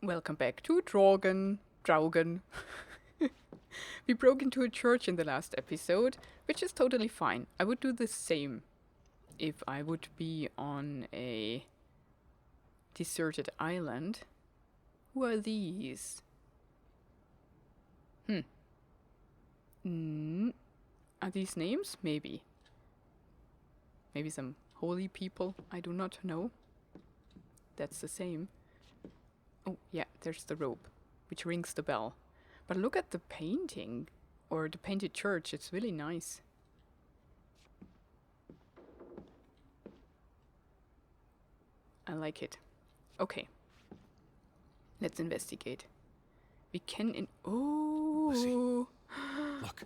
Welcome back to Draugen. We broke into a church in the last episode, which is totally fine. I would do the same if I would be on a deserted island. Who are these? Are these names? Maybe. Maybe some holy people? I do not know. That's the same. Oh, yeah, there's the rope, which rings the bell. But look at the painting, or the painted church, it's really nice. I like it. Okay. Let's investigate. We can oh! Lissie, look.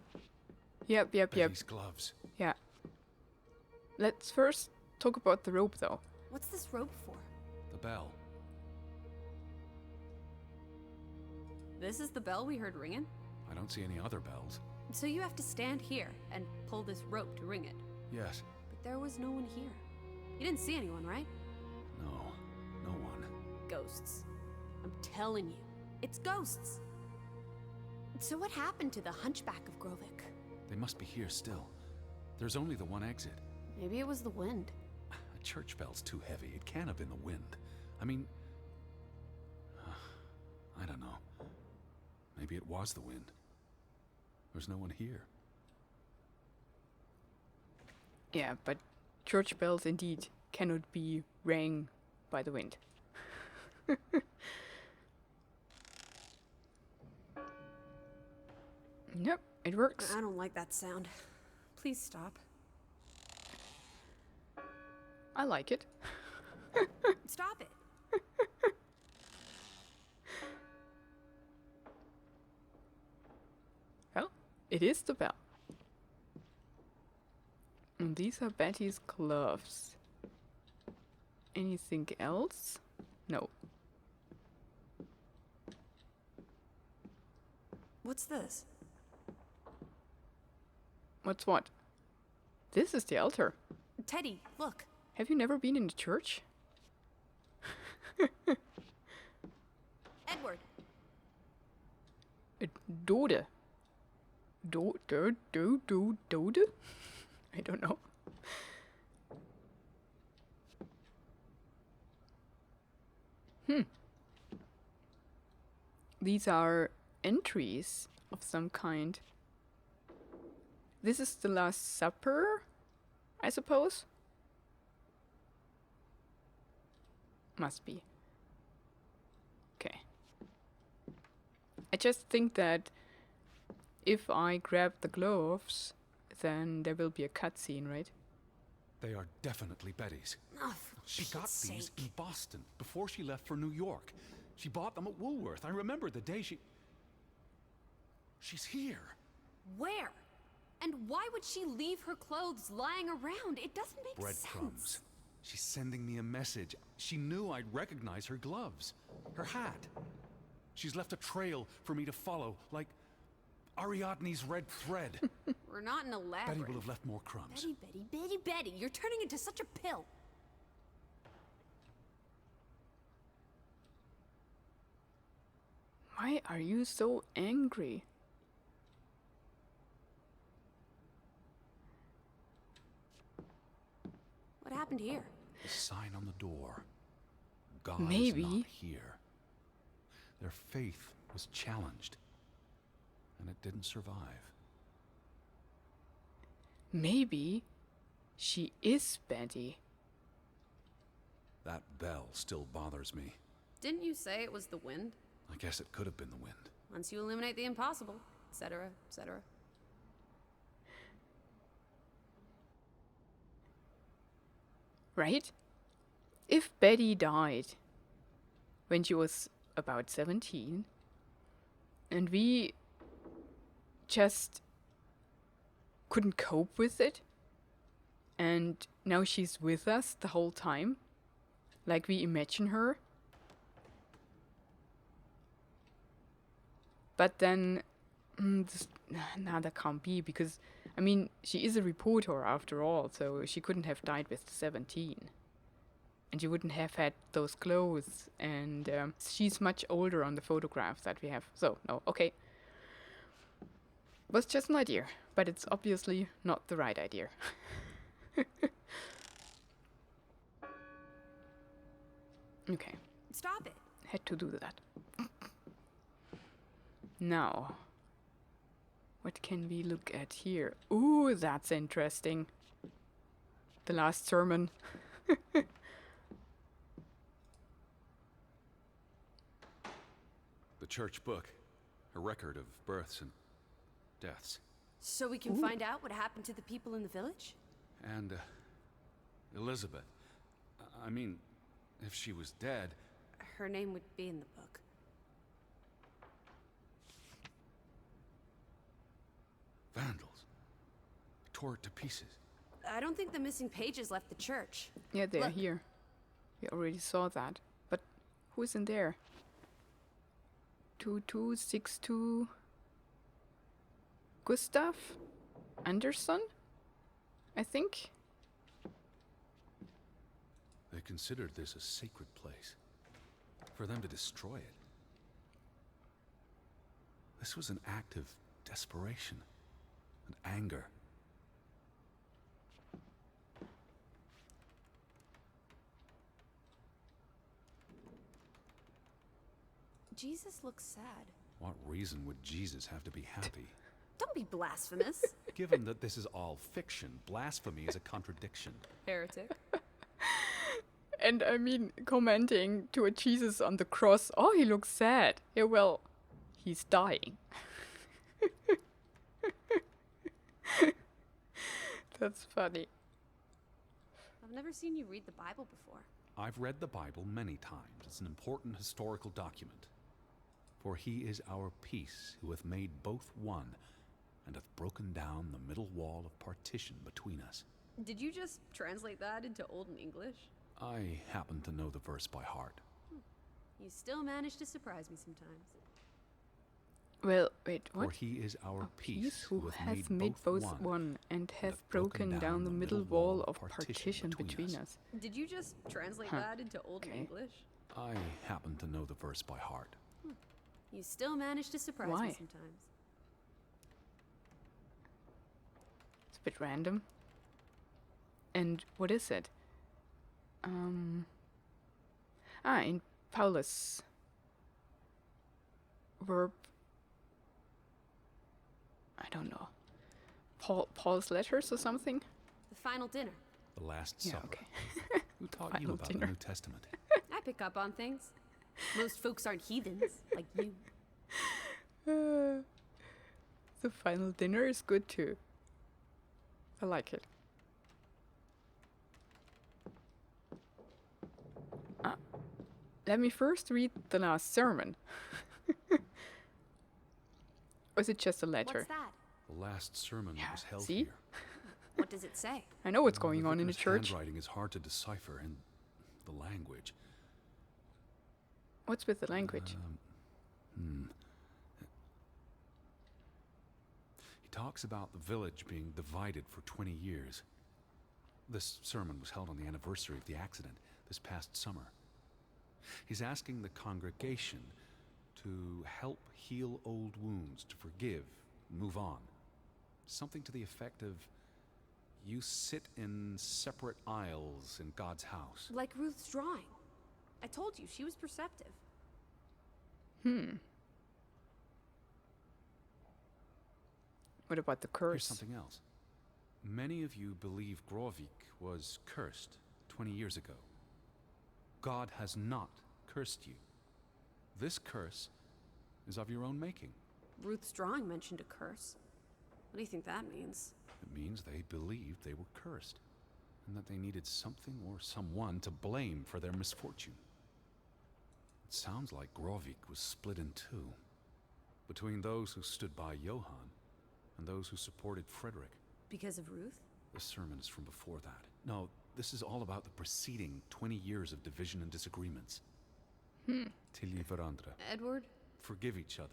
Yep. Betty's gloves. Yeah. Let's first talk about the rope, though. What's this rope for? The bell. This is the bell we heard ringing? I don't see any other bells. So you have to stand here and pull this rope to ring it. Yes. But there was no one here. You didn't see anyone, right? No. No one. Ghosts. I'm telling you, it's ghosts. So what happened to the hunchback of Grovik? They must be here still. There's only the one exit. Maybe it was the wind. A church bell's too heavy. It can't have been the wind. I mean... I don't know. Maybe it was the wind. There's no one here. Yeah, but church bells indeed cannot be rang by the wind. Nope, it works. I don't like that sound. Please stop. I like it. Stop it. Well, it is the bell. And these are Betty's gloves. Anything else? No. What's this? What's what? This is the altar. Teddy, look. Have you never been in the church? Edward. Dode. Dode? I don't know. These are entries of some kind. This is the Last Supper, I suppose? Must be. Okay. I just think that if I grab the gloves, then there will be a cutscene, right? They are definitely Betty's. Oh, for She got Pete's these sake. in Boston before she left for New York. She bought them at Woolworth. I remember the day she... She's here. Where? And why would she leave her clothes lying around? It doesn't make Breadcrumbs. sense. She's sending me a message. She knew I'd recognize her gloves. Her hat. She's left a trail for me to follow, like Ariadne's red thread. We're not in a labyrinth. Betty will have left more crumbs. Betty. You're turning into such a pill. Why are you so angry? What happened here? The sign on the door. God Maybe. is not here. Their faith was challenged, and it didn't survive. Maybe she is Betty. That bell still bothers me. Didn't you say it was the wind? I guess it could have been the wind. Once you eliminate the impossible, etc., etc. Right? If Betty died when she was about 17, and we just couldn't cope with it, and now she's with us the whole time, like we imagine her, but then, nah, that can't be, because, I mean, she is a reporter after all, so she couldn't have died with 17. And she wouldn't have had those clothes. And she's much older on the photograph that we have. So, no, okay. Was just an idea. But it's obviously not the right idea. Okay. Stop it. Had to do that. Now, what can we look at here? Ooh, that's interesting. The last sermon. The church book. A record of births and deaths. So we can find out what happened to the people in the village? And, Elizabeth. I mean, if she was dead... Her name would be in the book. Vandals. Tore it to pieces. I don't think the missing pages left the church. Yeah, they're Look. here. We already saw that. But who's in there? 2262 Gustav Anderson, I think. They considered this a sacred place. For them to destroy it. This was an act of desperation and anger. Jesus looks sad. What reason would Jesus have to be happy? Don't be blasphemous. Given that this is all fiction, blasphemy is a contradiction. Heretic. And I mean, commenting to a Jesus on the cross, oh, he looks sad. Yeah, well, he's dying. That's funny. I've never seen you read the Bible before. I've read the Bible many times. It's an important historical document. For he is our peace, who hath made both one, and hath broken down the middle wall of partition between us. Did you just translate that into Old English? I happen to know the verse by heart. You still manage to surprise me sometimes. Well, wait, For what? he is our A peace, who hath made both one, and hath broken down the middle wall of partition between us. Did you just translate that into Old Okay. English? I happen to know the verse by heart. You still manage to surprise Why? me sometimes. It's a bit random. And what is it? In Paulus. Verb. I don't know. Paul's letters or something? The final dinner. The Last Yeah, Supper. okay. Who taught you Final about dinner. the New Testament? I pick up on things. Most folks aren't heathens, like you. The final dinner is good too. I like it. Let me first read the last sermon. Or is it just a letter? What's that? The last sermon Yeah, was held see? here. What does it say? I know what's going on in the vicar's church. Handwriting is hard to decipher, and the language. What's with the language? He talks about the village being divided for 20 years. This sermon was held on the anniversary of the accident this past summer. He's asking the congregation to help heal old wounds, to forgive, move on. Something to the effect of, you sit in separate aisles in God's house. Like Ruth's drawing. I told you, she was perceptive. What about the Here's curse? something else. Many of you believe Grovik was cursed 20 years ago. God has not cursed you. This curse is of your own making. Ruth's drawing mentioned a curse. What do you think that means? It means they believed they were cursed, and that they needed something or someone to blame for their misfortune. It sounds like Grovik was split in two, between those who stood by Johann and those who supported Frederick. Because of Ruth? The sermon is from before that. No, this is all about the preceding 20 years of division and disagreements. Tilly varandra. Edward? Forgive each other.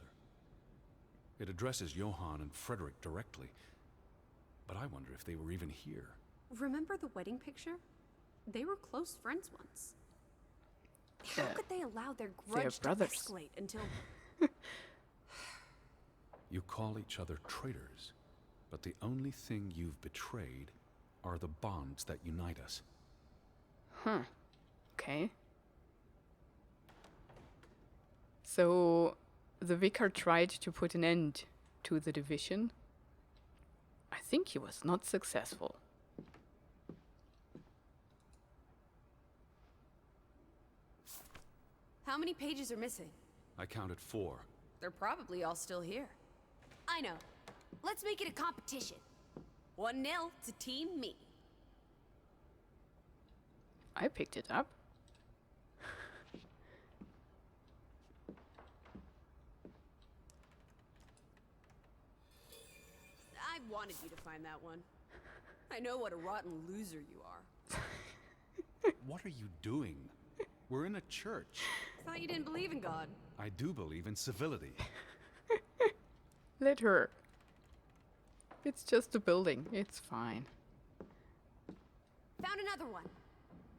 It addresses Johann and Frederick directly. But I wonder if they were even here. Remember the wedding picture? They were close friends once. How Yeah. could they allow their grudge to brothers. escalate until... You call each other traitors, but the only thing you've betrayed are the bonds that unite us. Huh. Okay. So, the vicar tried to put an end to the division. I think he was not successful. How many pages are missing? I counted 4. They're probably all still here. I know. Let's make it a competition. 1-0 to Team Me. I picked it up. I wanted you to find that one. I know what a rotten loser you are. What are you doing? We're in a church. Thought you didn't believe in God. I do believe in civility. Let her. It's just a building. It's fine. Found another one.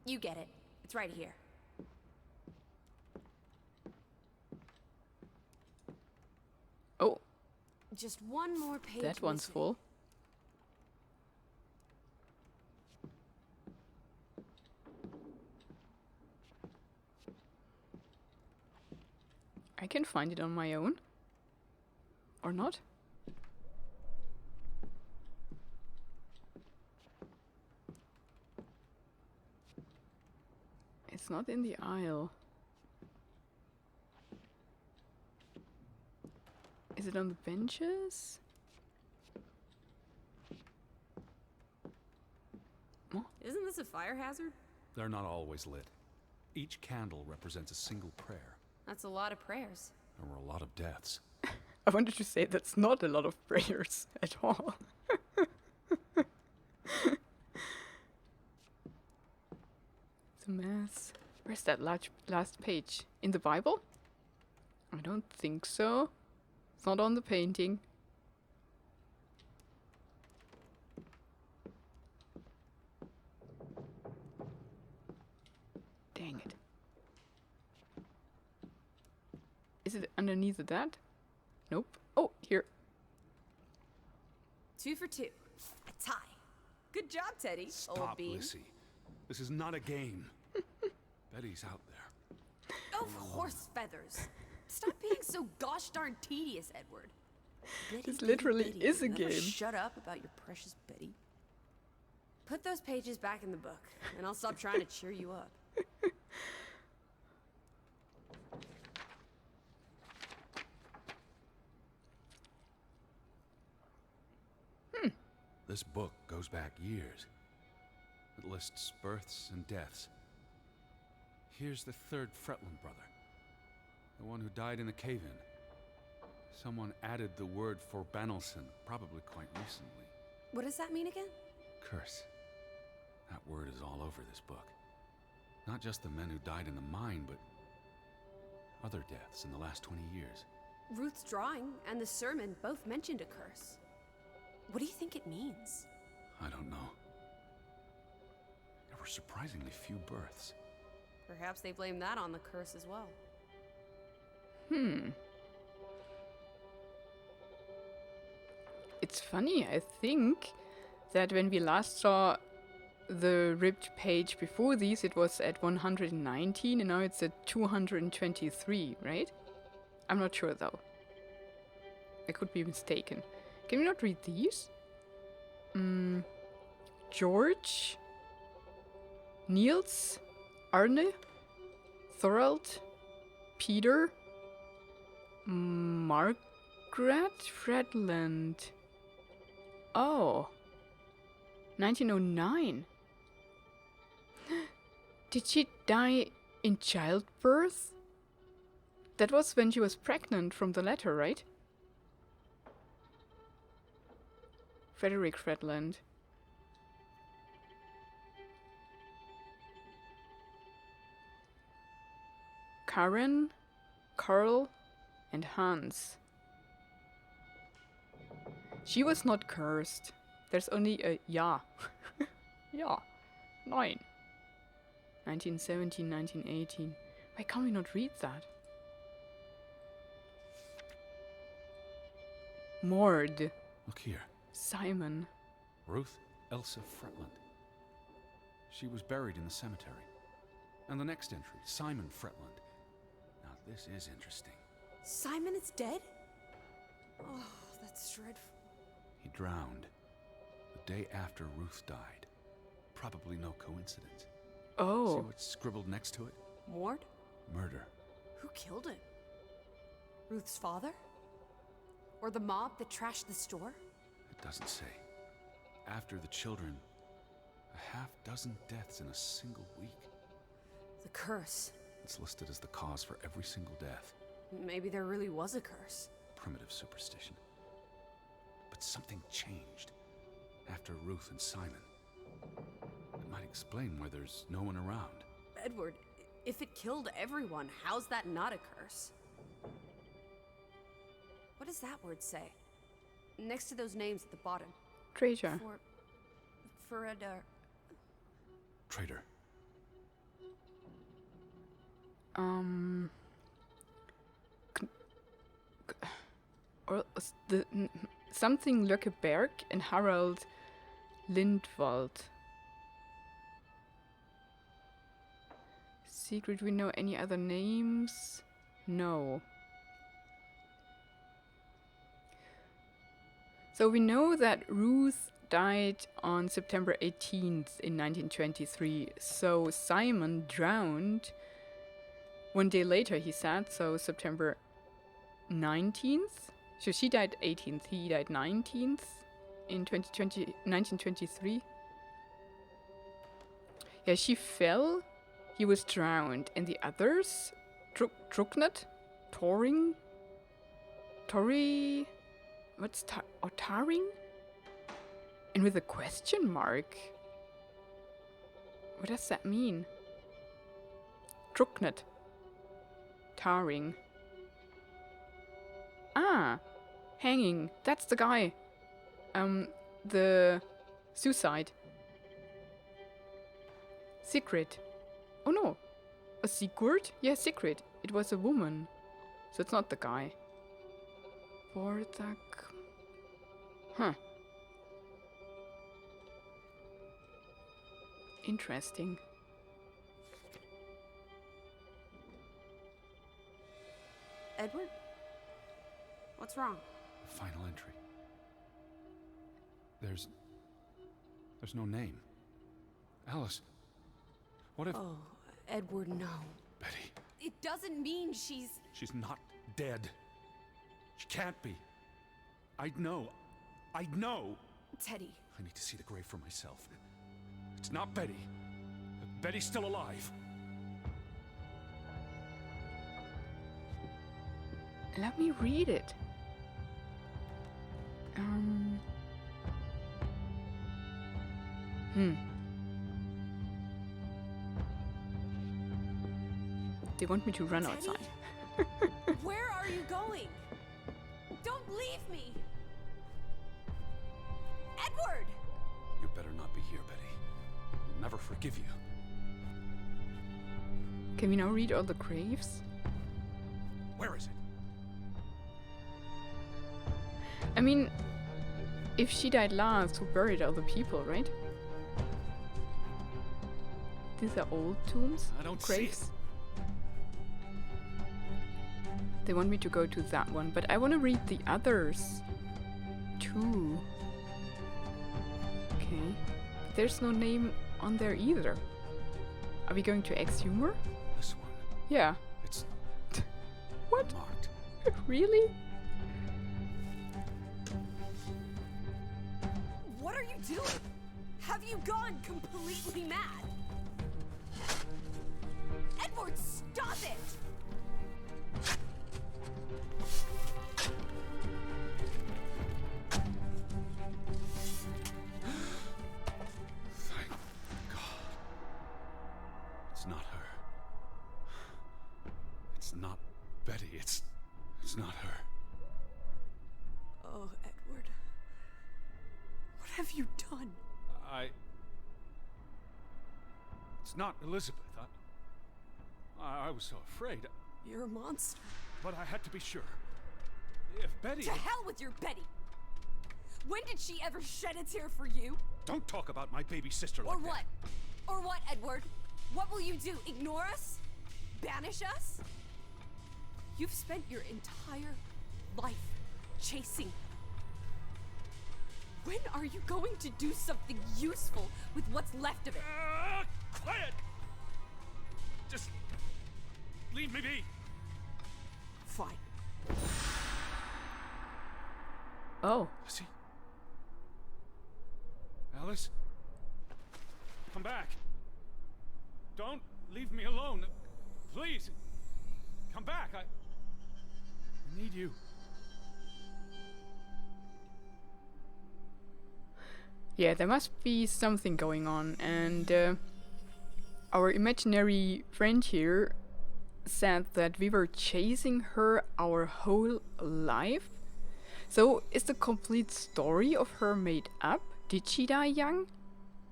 You get it. It's right here. Oh, Just one more page. that one's missing. full. I can find it on my own. Or not? It's not in the aisle. Is it on the benches? Isn't this a fire hazard? They're not always lit. Each candle represents a single prayer. That's a lot of prayers. There were a lot of deaths. I wanted to say that's not a lot of prayers at all. The Mass. Where's that last page? In the Bible? I don't think so. It's not on the painting. Dang it. Is it underneath that? Nope. Oh, here. 2 for 2. A tie. Good job, Teddy. Old Stop, bean. Lissie. This is not a game. Betty's out there. Oh, horse feathers. Stop being so gosh darn tedious, Edward. Betty, This Betty, literally Betty. is a Will you ever game. Shut up about your precious Betty. Put those pages back in the book, and I'll stop trying to cheer you up. This book goes back years. It lists births and deaths. Here's the 3rd Fretland brother. The one who died in a cave-in. Someone added the word for Banelson, probably quite recently. What does that mean again? Curse. That word is all over this book. Not just the men who died in the mine, but other deaths in the last 20 years. Ruth's drawing and the sermon both mentioned a curse. What do you think it means? I don't know. There were surprisingly few births. Perhaps they blame that on the curse as well. It's funny, I think, that when we last saw the ripped page before these, it was at 119, and now it's at 223, right? I'm not sure, though. I could be mistaken. Can we not read these? George? Niels? Arne? Thorald? Peter? Margaret Fredland. Oh. 1909. Did she die in childbirth? That was when she was pregnant from the letter, right? Frederick Fredland. Karen, Carl, and Hans. She was not cursed. There's only a ja. Ja. 9. 1917, 1918. Why can't we not read that? Mord. Look here. Simon. Ruth Elsa Fretland. She was buried in the cemetery. And the next entry, Simon Fretland. Now this is interesting. Simon is dead? Oh, that's dreadful. He drowned the day after Ruth died. Probably no coincidence. Oh. See what's scribbled next to it? Mord? Murder. Who killed him? Ruth's father? Or the mob that trashed the store? It doesn't say. After the children, a half dozen deaths in a single week. The curse. It's listed as the cause for every single death. Maybe there really was a curse. Primitive superstition. But something changed after Ruth and Simon. It might explain why there's no one around. Edward, if it killed everyone, how's that not a curse? What does that word say? Next to those names at the bottom. Traitor. For a... Traitor. Or something Löckeberg and Harald Lindwald. Secret, we know any other names? No. So we know that Ruth died on September 18th in 1923. So Simon drowned 1 day later, he said, so September 19th. So she died 18th, he died 19th in 1923. Yeah, she fell, he was drowned, and the others, Druknet, Toring, Tori, what's Taring? And with a question mark. What does that mean? Druknet. Tarring. Ah, hanging. That's the guy. The suicide. Secret. Oh no. A Sigurd? Yeah, Secret. It was a woman. So it's not the guy. Vordak. Huh. Interesting. Edward? What's wrong? Final entry. There's no name. Alice, what if... Oh, Edward, no. Betty. It doesn't mean she's... She's not dead. She can't be. I'd know. Teddy. I need to see the grave for myself. It's not Betty. Betty's still alive. Let me read it. They want me to run Teddy? outside. Where are you going? Don't leave me! Edward! You better not be here, Betty. I'll never forgive you. Can we now read all the graves? Where is it? I mean, if she died last, who buried all the people, right? These are old tombs? I don't graves. see it. They want me to go to that one, but I want to read the others too. Okay. There's no name on there either. Are we going to Exhumer? This one. Yeah. It's What? marked. Really? What are you doing? Have you gone completely mad? Edward, stop it! Thank God. It's not her. It's not Betty. It's not her. Oh, Edward. What have you done? It's not Elizabeth. I was so afraid. You're a monster. But I had to be sure. If Betty... To hell with your Betty! When did she ever shed a tear for you? Don't talk about my baby sister like Or what? Or what, Edward? What will you do? Ignore us? Banish us? You've spent your entire life chasing. When are you going to do something useful with what's left of it? Quiet! Just... leave me be. Fine. Oh. See? Alice? Come back. Don't leave me alone. Please. Come back. I need you. Yeah, there must be something going on, and our imaginary friend here said that we were chasing her our whole life. So is the complete story of her made up? Did she die young?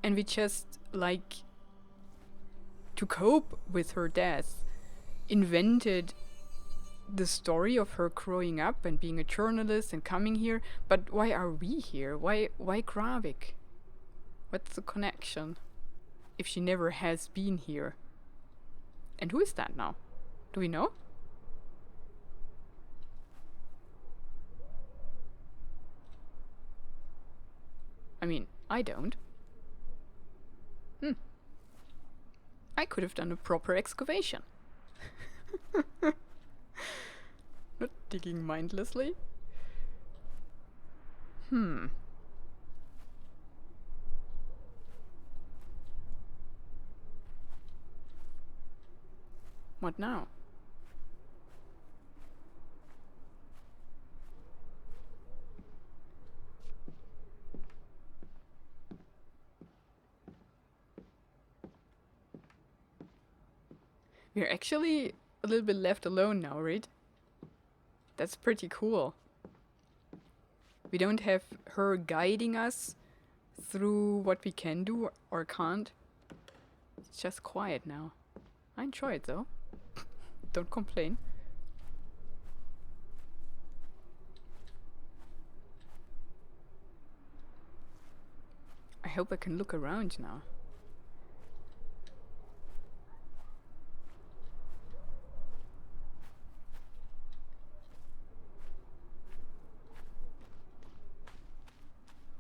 And we just, like, to cope with her death, invented the story of her growing up and being a journalist and coming here. But why are we here? Why Gravik? What's the connection? If she never has been here. And who is that now? Do we know? I mean, I don't. I could have done a proper excavation. Not digging mindlessly. What now? We're actually a little bit left alone now, right? That's pretty cool. We don't have her guiding us through what we can do or can't. It's just quiet now. I enjoy it though. Don't complain. I hope I can look around now.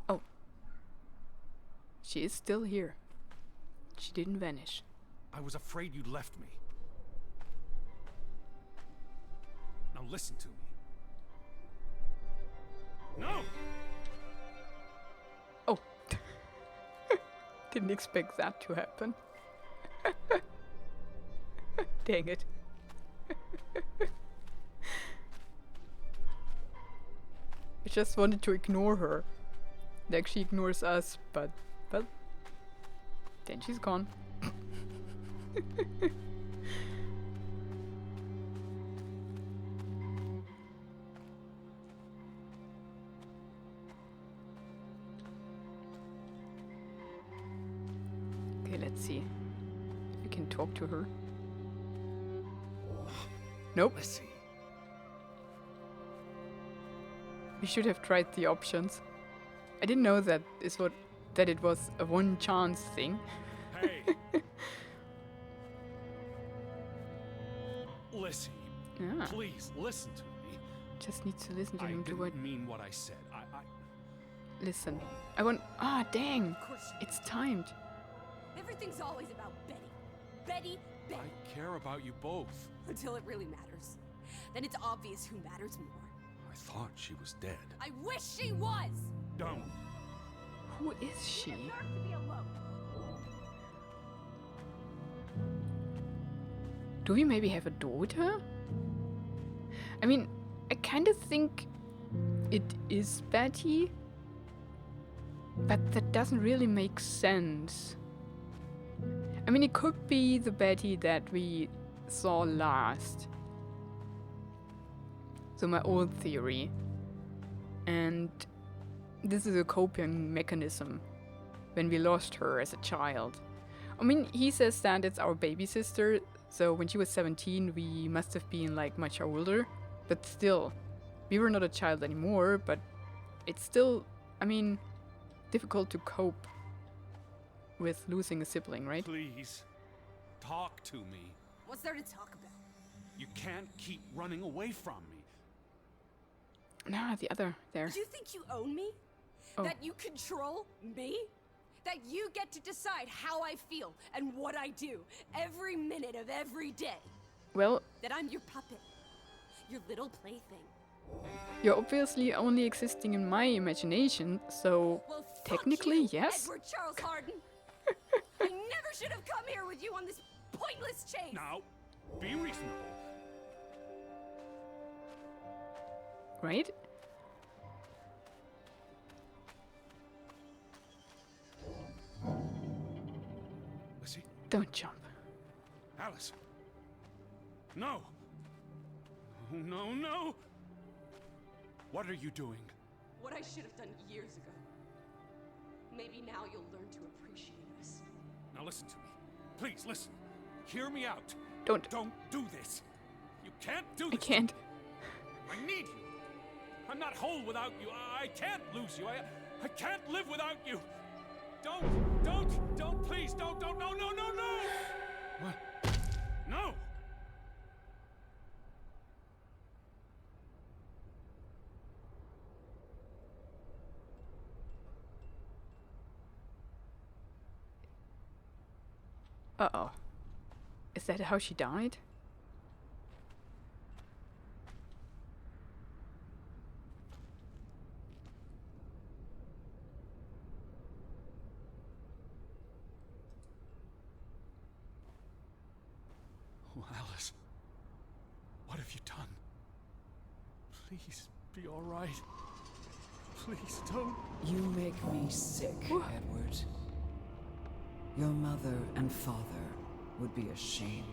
Oh. She is still here. She didn't vanish. I was afraid you'd left me. Now listen to me. No! Oh. Didn't expect that to happen. Dang it. I just wanted to ignore her. Like she ignores us, but then she's gone. Okay, let's see if we can talk to her. Nope. Lissie. We should have tried the options. I didn't know that it was a one chance thing. Hey. Lissie, Yeah. please listen to me. Just needs to listen to I him do what. didn't mean what I said. Listen. I want. Ah, dang. Of course you It's timed. Everything's always about Betty. Betty, Betty. I care about you both. Until it really matters. Then it's obvious who matters more. I thought she was dead. I wish she was! Don't. Who is she? Deserve to be alone. Do we maybe have a daughter? I mean, I kind of think it is Betty, but that doesn't really make sense. I mean, it could be the Betty that we saw last. So my old theory. And this is a coping mechanism when we lost her as a child. I mean, he says that it's our baby sister, so when she was 17, we must have been like much older. But still, we were not a child anymore, but it's still, I mean, difficult to cope with losing a sibling, right? Please, talk to me. What's there to talk about? You can't keep running away from me. Nah, the other, there. You think you own me? Oh. That you control me? That you get to decide how I feel and what I do every minute of every day? Well, That I'm your puppet, your little plaything? you're obviously only existing in my imagination, so Well, fuck technically, you, yes. Edward Charles Harden. I never should have come here with you on this pointless chase. Now, be reasonable. Right? Lissie? Don't jump. Alice? No! Oh, no, no! What are you doing? What I should have done years ago. Maybe now you'll learn to appreciate us. Now listen to me. Please, listen. Hear me out. Don't. Don't do this. You can't do I this. can't. I need you. I'm not whole without you. I can't lose you. I can't live without you. Don't, please, don't, no, no, no, no! What? No! Uh-oh. Is that how she died? Oh, Alice. What have you done? Please, be all right. Please, don't. You make me sick, Edward. Your mother and father would be ashamed.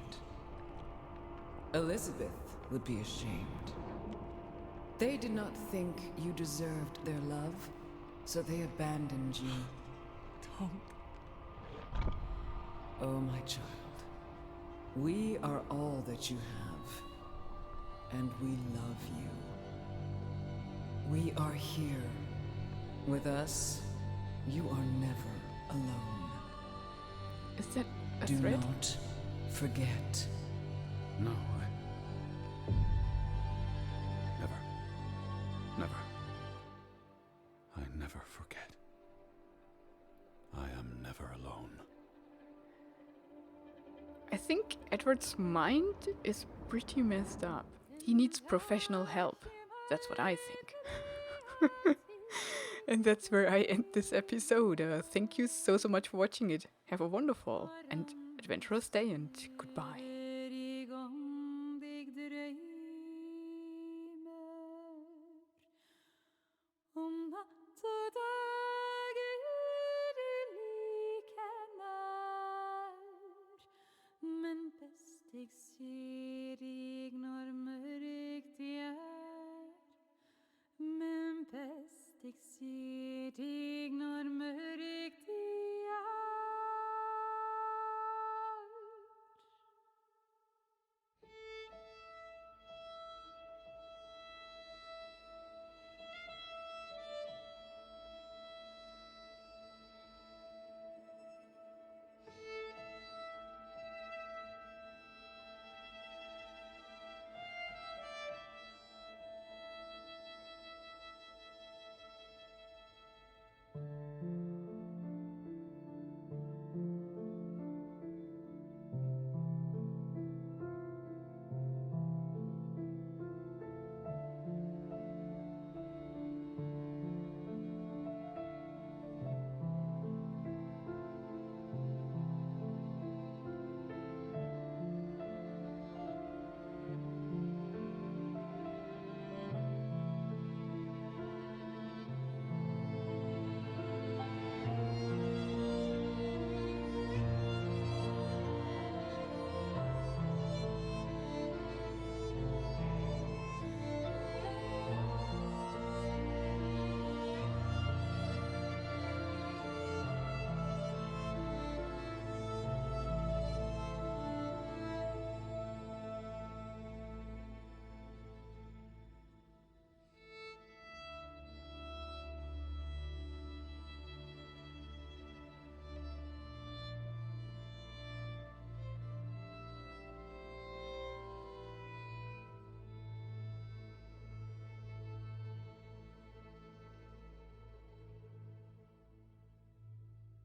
Elizabeth would be ashamed. They did not think you deserved their love, so they abandoned you. Don't. Oh, my child. We are all that you have, and we love you. We are here. With us, you are never alone. Is that a Do threat? not forget. No, never. Never. I never forget. I am never alone. I think Edward's mind is pretty messed up. He needs professional help. That's what I think. And that's where I end this episode. Thank you so much for watching it. Have a wonderful and adventurous day, and goodbye. Men bästig